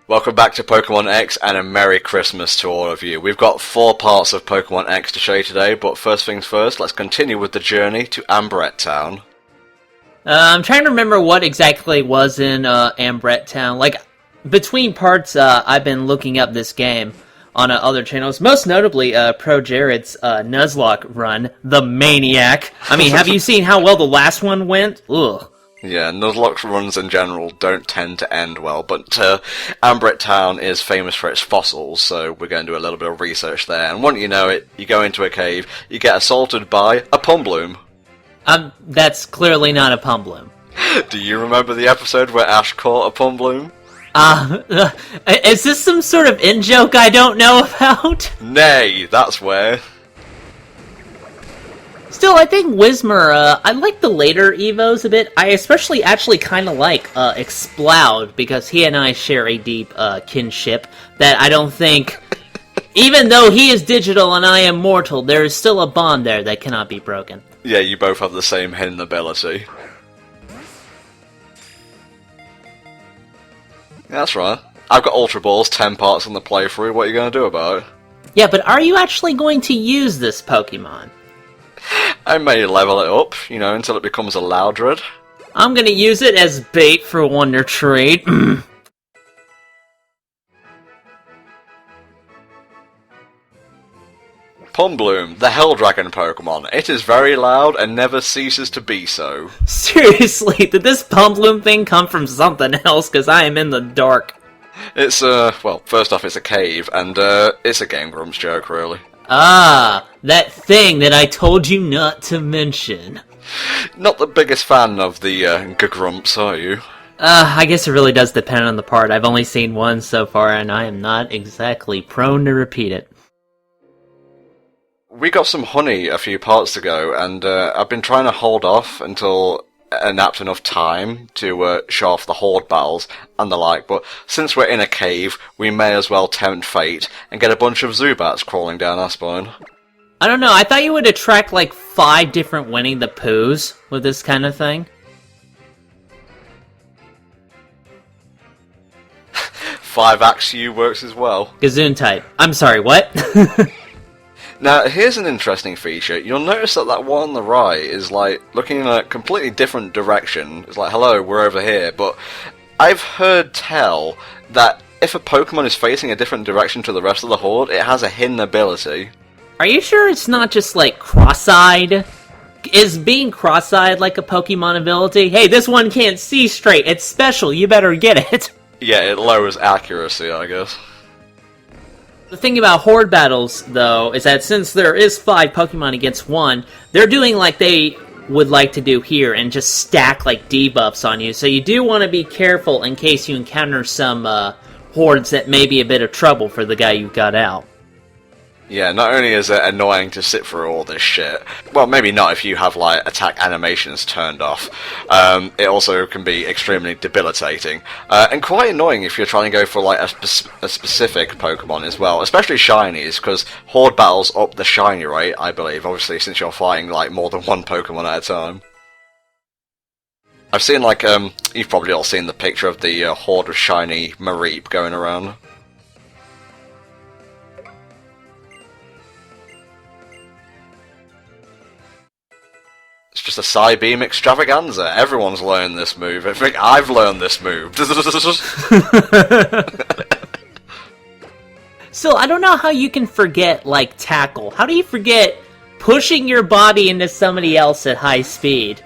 Welcome back to Pokemon X and a Merry Christmas to all of you. We've got 4 parts of Pokemon X to show you today, but first things first, let's continue with the journey to Ambret Town. I'm trying to remember what exactly was in Ambret Town. Like, between parts, I've been looking up this game on other channels, most notably Pro Jared's Nuzlocke run, The Maniac. I mean, have you seen how well the last one went? Ugh. Yeah, Nuzlocke runs in general don't tend to end well, but Ambret Town is famous for its fossils, so we're going to do a little bit of research there. And wouldn't you know it, you go into a cave, you get assaulted by a Pumbloom. That's clearly not a Pumbloom. Do you remember the episode where Ash caught a Pumbloom? Is this some sort of in-joke I don't know about? Nay, that's where. Still, I think Whismur, I like the later Evos a bit. I especially actually kind of like Exploud, because he and I share a deep kinship that I don't think, even though he is digital and I am mortal, there is still a bond there that cannot be broken. Yeah, you both have the same hidden ability. That's right. I've got Ultra Balls, 10 parts on the playthrough, what are you going to do about it? Yeah, but are you actually going to use this Pokemon? I may level it up, until it becomes a Loudred. I'm gonna use it as bait for Wonder Trade. Pumbloom, the Helldragon Pokemon. It is very loud and never ceases to be so. Seriously, did this Pumbloom thing come from something else? Because I am in the dark. It's, well, first off, it's a cave, and, it's a Game Grumps joke, really. Ah, that thing that I told you not to mention. Not the biggest fan of the Grumps, are you? I guess it really does depend on the part. I've only seen one so far, and I am not exactly prone to repeat it. We got some honey a few parts ago, and I've been trying to hold off until napped enough time to show off the horde battles and the like, but since we're in a cave, we may as well tempt fate and get a bunch of Zubats crawling down our spine. I don't know, I thought you would attract like 5 different Winnie the Poohs with this kind of thing. 5 Axew works as well. Gazoon type. I'm sorry, what? Now, here's an interesting feature. You'll notice that that one on the right is, like, looking in a completely different direction. It's like, hello, we're over here. But I've heard tell that if a Pokemon is facing a different direction to the rest of the Horde, it has a hidden ability. Are you sure it's not just, like, cross-eyed? Is being cross-eyed like a Pokemon ability? Hey, this one can't see straight. It's special. You better get it. Yeah, it lowers accuracy, I guess. The thing about Horde battles, though, is that since there is 5 Pokemon against 1, they're doing like they would like to do here and just stack like debuffs on you. So you do want to be careful in case you encounter some Hordes that may be a bit of trouble for the guy you got out. Yeah, not only is it annoying to sit through all this shit, well, maybe not if you have, like, attack animations turned off, it also can be extremely debilitating, and quite annoying if you're trying to go for, like, a specific Pokemon as well, especially shinies, because Horde battles up the shiny rate, I believe, obviously, since you're fighting, like, more than one Pokemon at a time. I've seen, like, you've probably all seen the picture of the Horde of shiny Mareep going around. It's just a Psybeam extravaganza. Everyone's learned this move. I think I've learned this move. So, I don't know how you can forget, like, tackle. How do you forget pushing your body into somebody else at high speed?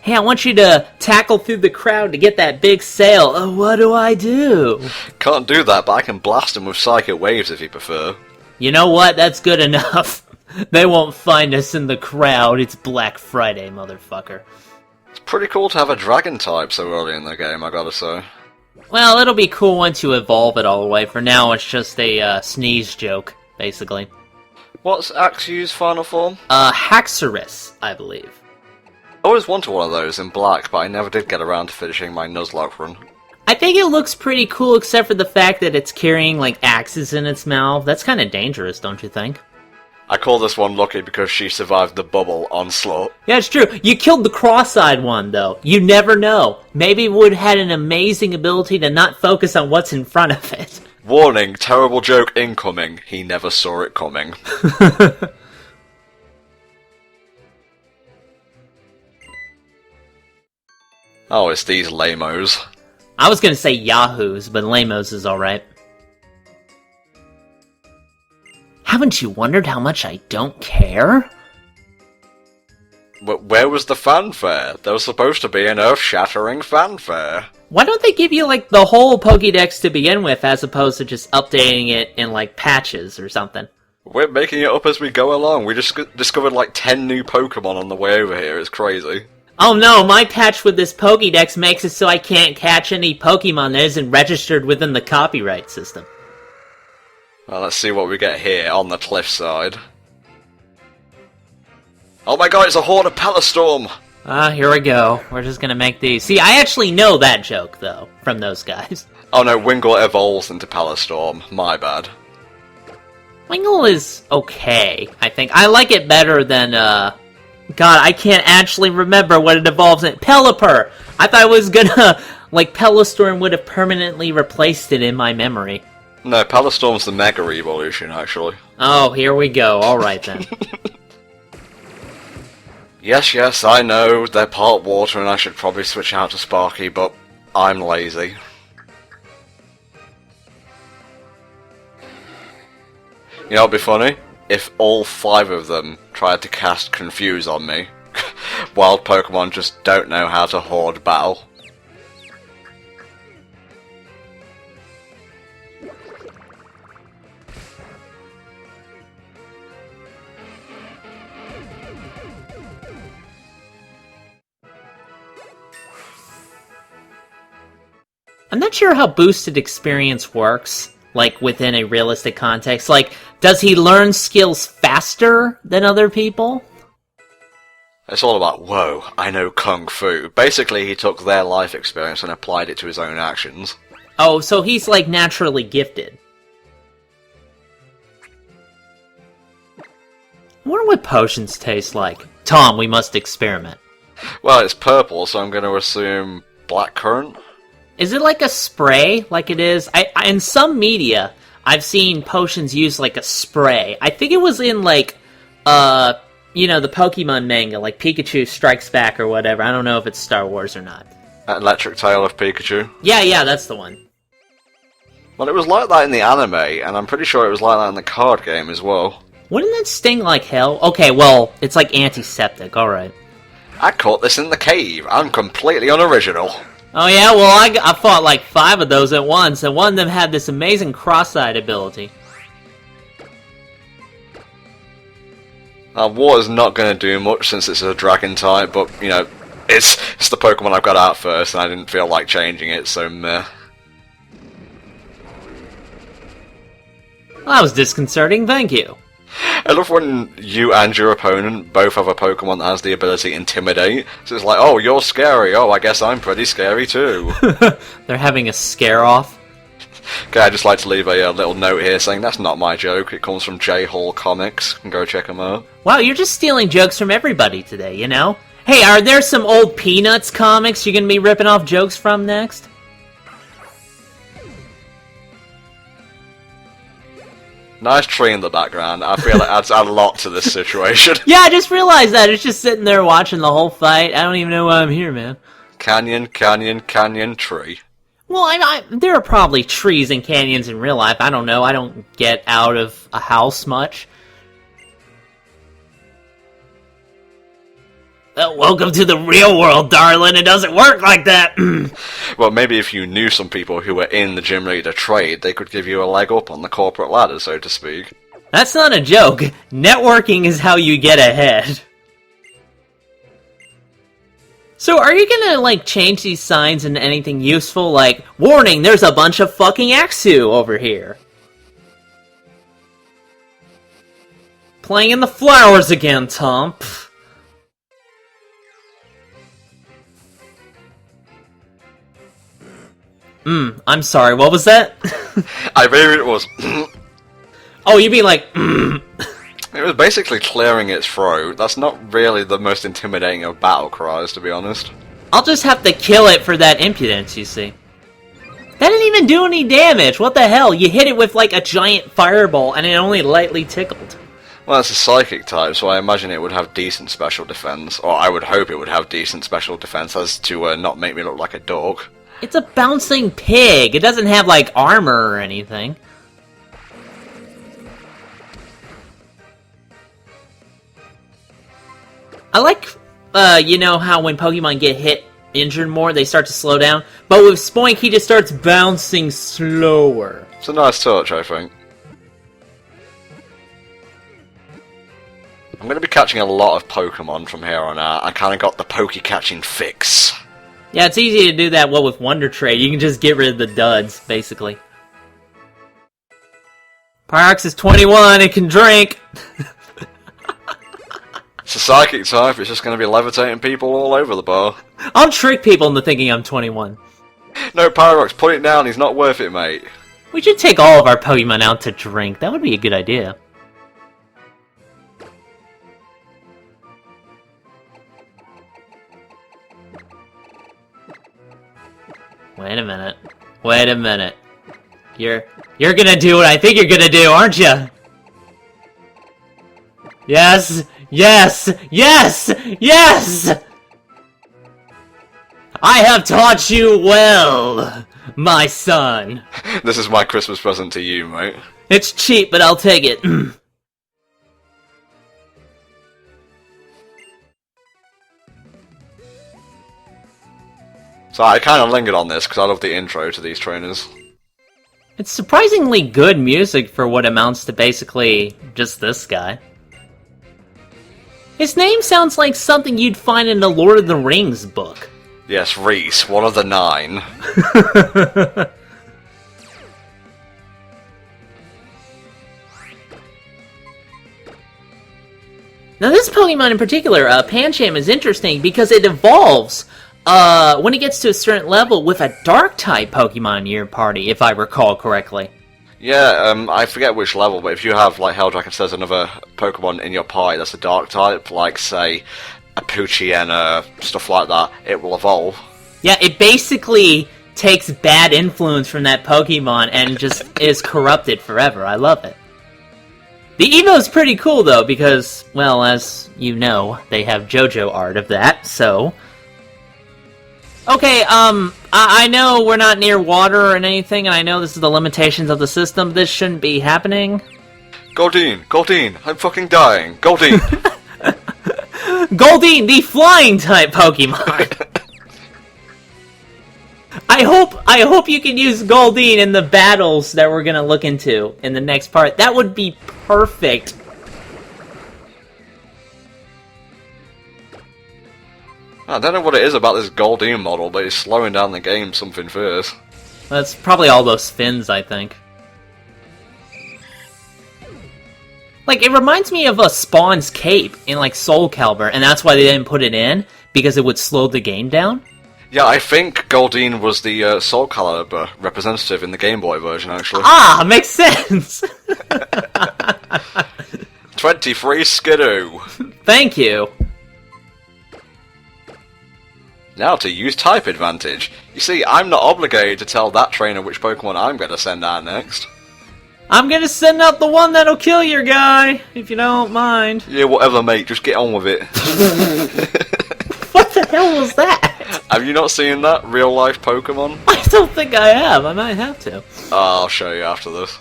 Hey, I want you to tackle through the crowd to get that big sail. Oh, what do I do? Can't do that, but I can blast them with Psychic Waves if you prefer. You know what? That's good enough. They won't find us in the crowd. It's Black Friday, motherfucker. It's pretty cool to have a dragon type so early in the game, I gotta say. Well, it'll be cool once you evolve it all the way. For now, it's just a sneeze joke, basically. What's Axew's final form? Haxorus, I believe. I always wanted one of those in black, but I never did get around to finishing my Nuzlocke run. I think it looks pretty cool, except for the fact that it's carrying, like, axes in its mouth. That's kind of dangerous, don't you think? I call this one lucky because she survived the bubble onslaught. Yeah, it's true. You killed the cross-eyed one, though. You never know. Maybe it would have had an amazing ability to not focus on what's in front of it. Warning, terrible joke incoming. He never saw it coming. Oh, it's these lamos. I was gonna say yahoos, but lamos is alright. Haven't you wondered how much I don't care? Where was the fanfare? There was supposed to be an earth-shattering fanfare. Why don't they give you, like, the whole Pokédex to begin with, as opposed to just updating it in, like, patches or something? We're making it up as we go along. We just discovered, like, 10 new Pokemon on the way over here. It's crazy. Oh no, my patch with this Pokédex makes it so I can't catch any Pokemon that isn't registered within the copyright system. Well, let's see what we get here on the cliffside. Oh my god, it's a horde of Pallastorm! Here we go. We're just gonna make these. See, I actually know that joke, though, from those guys. Oh no, Wingull evolves into Pallastorm. My bad. Wingull is okay, I think. I like it better than, God, I can't actually remember what it evolves in. Pelipper! I thought it was gonna, like, Pallastorm would have permanently replaced it in my memory. No, Pallastorm's the Mega Evolution, actually. Oh, here we go. Alright then. Yes, I know, they're part water and I should probably switch out to Sparky, but I'm lazy. You know what'd be funny? If all 5 of them tried to cast Confuse on me. Wild Pokemon just don't know how to horde battle. I'm not sure how boosted experience works, like, within a realistic context. Like, does he learn skills faster than other people? It's all about, whoa, I know Kung Fu. Basically, he took their life experience and applied it to his own actions. Oh, so he's, like, naturally gifted. I wonder what potions taste like. Tom, we must experiment. Well, it's purple, so I'm going to assume blackcurrant? Is it like a spray, like it is? In some media, I've seen potions used like a spray. I think it was in, like, you know, the Pokemon manga, like Pikachu Strikes Back or whatever. I don't know if it's Star Wars or not. Electric Tail of Pikachu? Yeah, that's the one. Well, it was like that in the anime, and I'm pretty sure it was like that in the card game as well. Wouldn't that sting like hell? Okay, well, it's like antiseptic, alright. I caught this in the cave. I'm completely unoriginal. Oh yeah, well, I fought like 5 of those at once, and one of them had this amazing cross-eyed ability. Water's not going to do much since it's a dragon type, but, you know, it's the Pokemon I've got out first, and I didn't feel like changing it, so meh. Well, that was disconcerting, thank you. I love when you and your opponent both have a Pokemon that has the ability Intimidate, so it's like, oh, you're scary, oh, I guess I'm pretty scary too. They're having a scare-off. Okay, I'd just like to leave a little note here saying that's not my joke, it comes from J Hall Comics, you can go check them out. Wow, you're just stealing jokes from everybody today, you know? Hey, are there some old Peanuts comics you're gonna be ripping off jokes from next? Nice tree in the background, I feel it adds a lot to this situation. Yeah, I just realized that. It's just sitting there watching the whole fight. I don't even know why I'm here, man. Canyon, canyon, canyon, tree. Well, there are probably trees and canyons in real life. I don't know. I don't get out of a house much. Welcome to the real world, darling. It doesn't work like that. Well, maybe if you knew some people who were in the gym leader trade, they could give you a leg up on the corporate ladder, so to speak. That's not a joke. Networking is how you get ahead. So are you gonna, like, change these signs into anything useful? Like, warning, there's a bunch of fucking Axu over here. Playing in the flowers again, Tom. Pfft. I'm sorry, what was that? I believe it was. Oh, you mean like, It was basically clearing its throat. That's not really the most intimidating of battle cries, to be honest. I'll just have to kill it for that impudence, you see. That didn't even do any damage! What the hell? You hit it with like a giant fireball and it only lightly tickled. Well, it's a psychic type, so I imagine it would have decent special defense. Or I would hope it would have decent special defense as to not make me look like a dog. It's a bouncing pig. It doesn't have like armor or anything. I like, you know how when Pokemon get hit, injured more, they start to slow down? But with Spoink, he just starts bouncing slower. It's a nice touch, I think. I'm going to be catching a lot of Pokemon from here on out. I kind of got the Poke-catching fix. Yeah, it's easy to do that well with Wonder Trade. You can just get rid of the duds, basically. Pyrox is 21, it can drink! It's a psychic type, it's just going to be levitating people all over the bar. I'll trick people into thinking I'm 21. No, Pyrox, put it down, he's not worth it, mate. We should take all of our Pokemon out to drink. That would be a good idea. Wait a minute. Wait a minute. You're gonna do what I think you're gonna do, aren't you? Yes! Yes! Yes! Yes! I have taught you well, my son. This is my Christmas present to you, mate. It's cheap, but I'll take it. So I kind of lingered on this because I love the intro to these trainers. It's surprisingly good music for what amounts to basically just this guy. His name sounds like something you'd find in the Lord of the Rings book. Yes, Reese, one of the 9. Now this Pokemon in particular, Pancham, is interesting because it evolves when it gets to a certain level with a Dark-type Pokemon in your party, if I recall correctly. Yeah, I forget which level, but if you have, like, Helldragon says, another Pokemon in your party that's a Dark-type, like, say, a Poochyena, stuff like that, it will evolve. Yeah, it basically takes bad influence from that Pokemon and just is corrupted forever. I love it. The Evo's pretty cool, though, because, well, as you know, they have JoJo art of that, so... Okay, I know we're not near water or anything, and I know this is the limitations of the system. This shouldn't be happening. Goldeen, I'm fucking dying. Goldeen! Goldeen, the flying-type Pokemon! I hope you can use Goldeen in the battles that we're gonna look into in the next part. That would be perfect. I don't know what it is about this Goldeen model, but it's slowing down the game something fierce. That's probably all those fins, I think. Like, it reminds me of a Spawn's cape in, like, Soul Calibur, and that's why they didn't put it in, because it would slow the game down. Yeah, I think Goldeen was the Soul Calibur representative in the Game Boy version, actually. Ah, makes sense! 23 Skidoo! Thank you. Now to use type advantage. You see, I'm not obligated to tell that trainer which Pokemon I'm going to send out next. I'm gonna send out the one that'll kill your guy, if you don't mind. Yeah, whatever, mate, just get on with it. What the hell was that? Have you not seen that? Real-life Pokemon? I don't think I have. I might have to. Oh, I'll show you after this.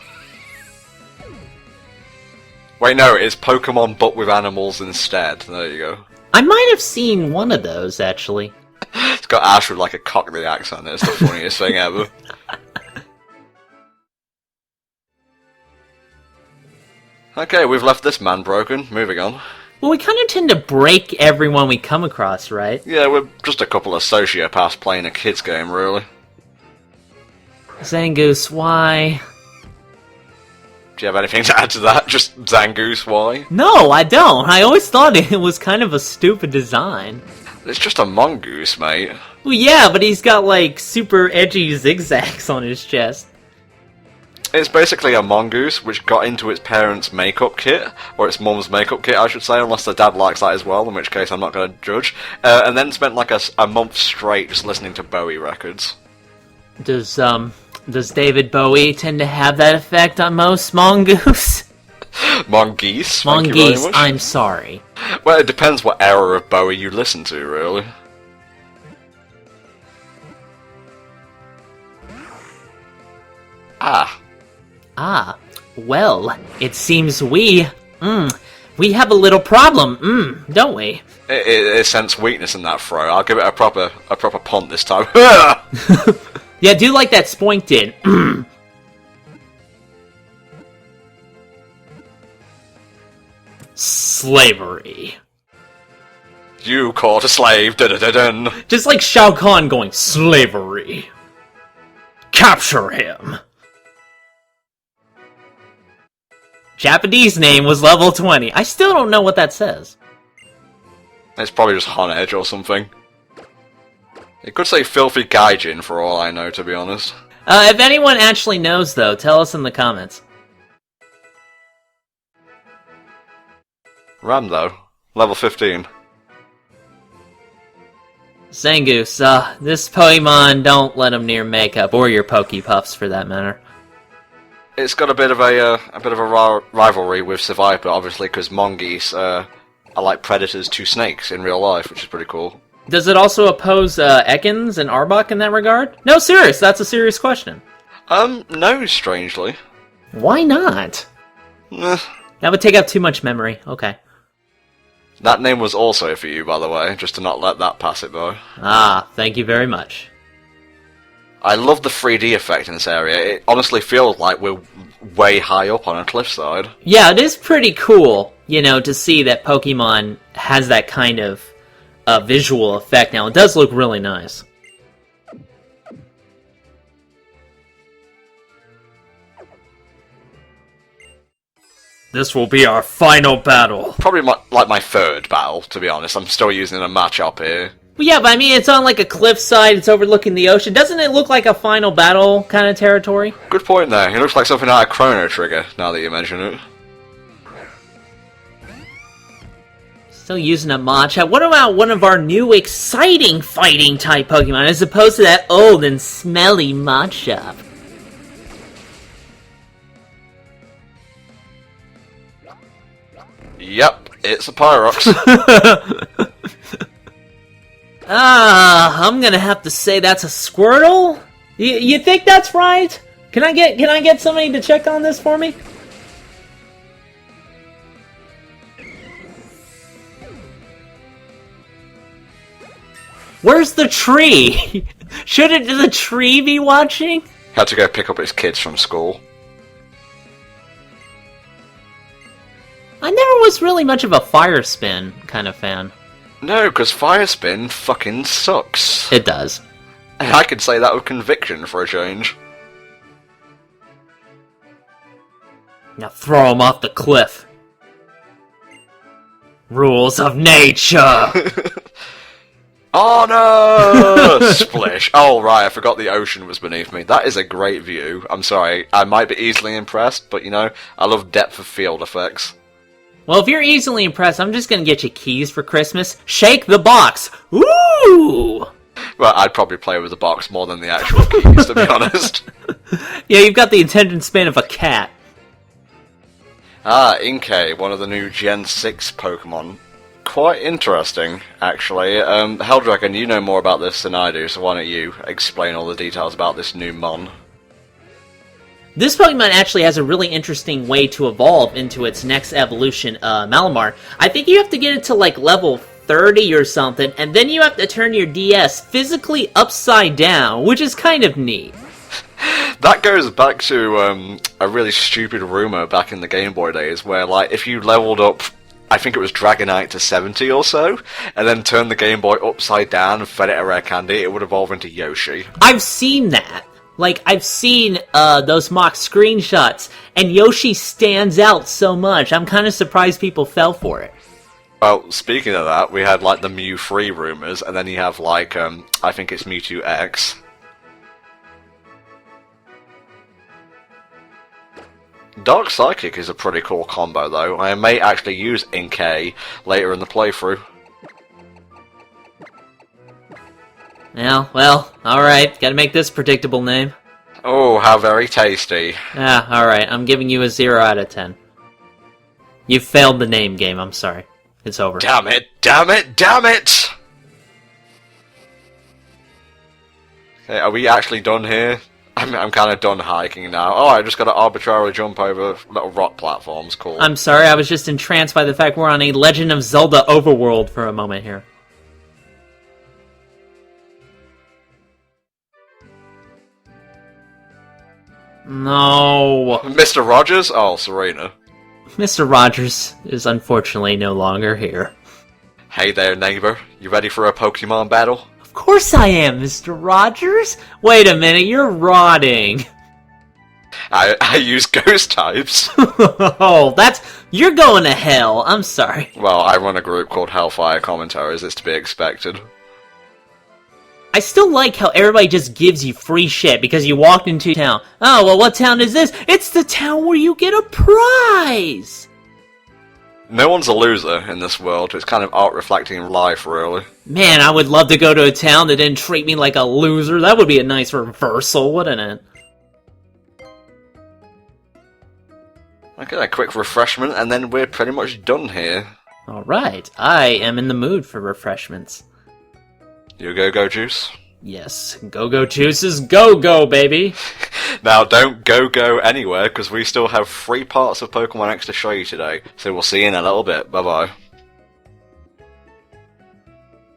Wait, no, it's Pokemon but with animals instead. There you go. I might have seen one of those, actually. It's got Ash with like a Cockney accent. It's the funniest thing ever. Okay, we've left this man broken. Moving on. Well, we kind of tend to break everyone we come across, right? Yeah, we're just a couple of sociopaths playing a kid's game, really. Zangoose, why? Do you have anything to add to that? Just Zangoose, why? No, I don't. I always thought it was kind of a stupid design. It's just a mongoose, mate. Well, yeah, but he's got, like, super edgy zigzags on his chest. It's basically a mongoose which got into its parents' makeup kit, or its mum's makeup kit, I should say, unless the dad likes that as well, in which case I'm not going to judge, and then spent like a month straight just listening to Bowie records. Does David Bowie tend to have that effect on most mongoose? Mongoose? Thank you very Mongoose, much. I'm sorry. Well, it depends what era of Bowie you listen to, really. Well, it seems we have a little problem, don't we? It sense weakness in that throw. I'll give it a proper punt this time. Yeah, do like that Spoink did. Slavery. You caught a slave, dun-dun-dun-dun. Just like Shao Kahn going, slavery. Capture him. Japanese name was level 20. I still don't know what that says. It's probably just on edge or something. It could say filthy gaijin for all I know, to be honest. If anyone actually knows, though, tell us in the comments. Ramdo, level 15. Zangoose, this Pokemon, don't let him near makeup, or your Pokepuffs for that matter. It's got a bit of a rivalry with Seviper, obviously, because Mongoose are like predators to snakes in real life, which is pretty cool. Does it also oppose Ekans and Arbok in that regard? No, serious, that's a serious question. No, strangely. Why not? Eh. That would take up too much memory. Okay. That name was also for you, by the way, just to not let that pass it by. Ah, thank you very much. I love the 3D effect in this area. It honestly feels like we're way high up on a cliffside. Yeah, it is pretty cool, you know, to see that Pokemon has that kind of visual effect now. It does look really nice. This will be our final battle. Probably my third battle, to be honest. I'm still using a match-up here. Well, yeah, but I mean, it's on like a cliffside, it's overlooking the ocean. Doesn't it look like a final battle kind of territory? Good point there. It looks like something out of Chrono Trigger, now that you mention it. Still using a Machop. What about one of our new exciting fighting type Pokemon as opposed to that old and smelly Machop? Yep, it's a Pyrox. I'm gonna have to say that's a Squirtle? You think that's right? Can I get somebody to check on this for me? Where's the tree? Shouldn't the tree be watching? Had to go pick up his kids from school. I never was really much of a Fire Spin kind of fan. No, because Fire Spin fucking sucks. It does. And I can say that with conviction for a change. Now throw him off the cliff. Rules of nature! Oh no! Splish. Oh right, I forgot the ocean was beneath me. That is a great view. I'm sorry, I might be easily impressed, but you know, I love depth of field effects. Well, if you're easily impressed, I'm just gonna get you keys for Christmas. Shake the box! Ooh! Well, I'd probably play with the box more than the actual keys, to be honest. Yeah, you've got the attention span of a cat. Ah, Inkay, one of the new Gen 6 Pokémon. Quite interesting, actually. Helldragon, you know more about this than I do, so why don't you explain all the details about this new Mon? This Pokemon actually has a really interesting way to evolve into its next evolution, Malamar. I think you have to get it to like level 30 or something, and then you have to turn your DS physically upside down, which is kind of neat. That goes back to a really stupid rumor back in the Game Boy days, where like if you leveled up, I think it was Dragonite to 70 or so, and then turned the Game Boy upside down and fed it a rare candy, it would evolve into Yoshi. I've seen that. Like, I've seen those mock screenshots, and Yoshi stands out so much. I'm kind of surprised people fell for it. Well, speaking of that, we had like the Mew 3 rumors, and then you have like, I think it's Mewtwo X. Dark Psychic is a pretty cool combo though. I may actually use Inkay later in the playthrough. Yeah, well, alright, gotta make this predictable name. Oh, how very tasty. Ah, alright, I'm giving you a 0 out of 10. You failed the name game, I'm sorry. It's over. Damn it, damn it, damn it! Okay, are we actually done here? I'm kind of done hiking now. Oh, I just gotta arbitrarily jump over little rock platforms, cool. I'm sorry, I was just entranced by the fact we're on a Legend of Zelda overworld for a moment here. No. Mr. Rogers? Oh, Serena. Mr. Rogers is unfortunately no longer here. Hey there, neighbor. You ready for a Pokemon battle? Of course I am, Mr. Rogers! Wait a minute, you're rotting. I use ghost types. Oh, you're going to hell. I'm sorry. Well, I run a group called Hellfire Commentaries, it's to be expected. I still like how everybody just gives you free shit because you walked into town. Oh, well, what town is this? It's the town where you get a prize! No one's a loser in this world. It's kind of art reflecting life, really. Man, I would love to go to a town that didn't treat me like a loser. That would be a nice reversal, wouldn't it? Okay, a quick refreshment, and then we're pretty much done here. Alright, I am in the mood for refreshments. You go juice? Yes, go juices, go baby! Now don't go anywhere, because we still have 3 parts of Pokemon X to show you today. So we'll see you in a little bit. Bye bye.